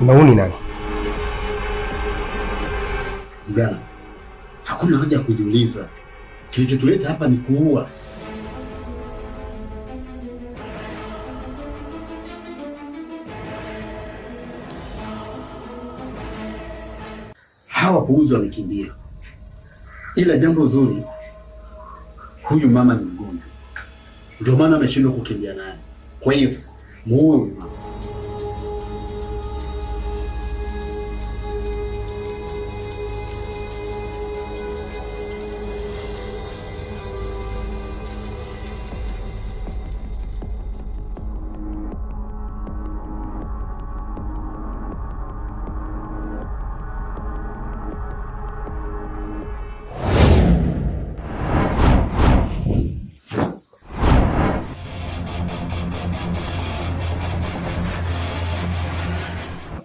Mauni nani? Mgana, hakuna haja ya kujiuliza. Kilichotuleta hapa ni kuua. Hawa puuzi wamekimbia. Ila jambo zuri, huyu mama ni mgonjwa. Ndio maana ameshindwa kukimbia naye. Kwa hiyo sasa, muue huyu mama.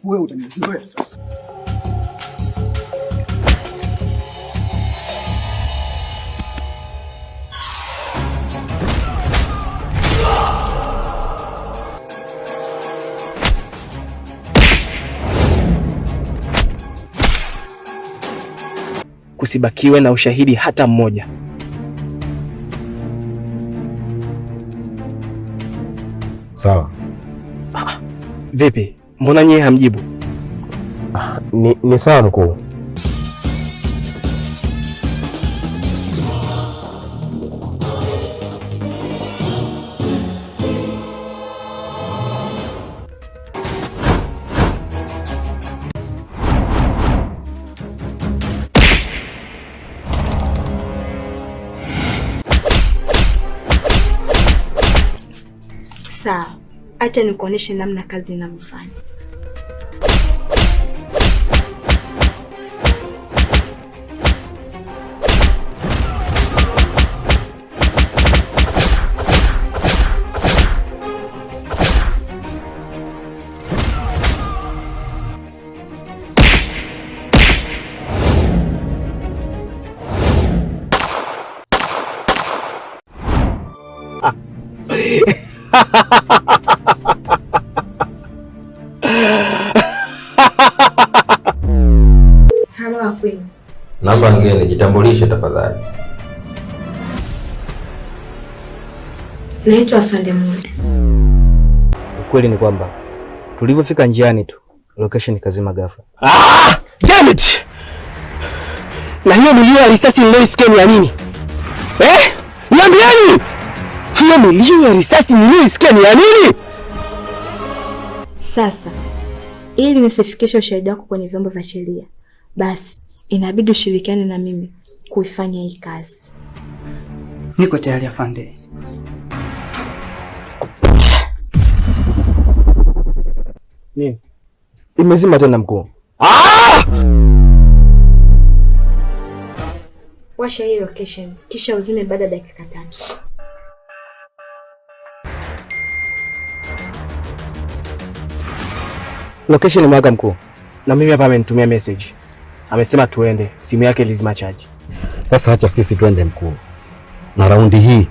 Wewe utanizoea sasa. Kusibakiwe na ushahidi hata mmoja. Sawa. Vipi? Mbona nyie hamjibu? Ni sawa mkuu. Sawa. Acha nikuoneshe namna kazi inavyofanya. Halo Queen. Namba ngeni, jitambulishe tafadhali. Naitwa Afande Muda. Ukweli ni kwamba tulivyofika njiani tu location ikazima ghafla. Damn it! Na hiyo milio ya risasi niliyoisikia ni ya nini? Niambieni! Hiyo milio ya risasi niliyoisikia ni ya nini? Sasa, ili nisifikishe ushahidi wako kwenye vyombo vya sheria, basi inabidi ushirikiane na mimi kuifanya hii kazi. Niko tayari afande. Nini? Imezima tena mkuu. Washa hii location, kisha uzime baada ya dakika 3. Location imewaka mkuu. Na mimi hapa amenitumia message. Amesema tuende, simu yake ilizima charge. Sasa acha sisi twende mkuu. Na raundi hii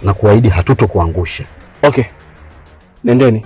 na kuahidi hatutokuangusha. Okay. Nendeni.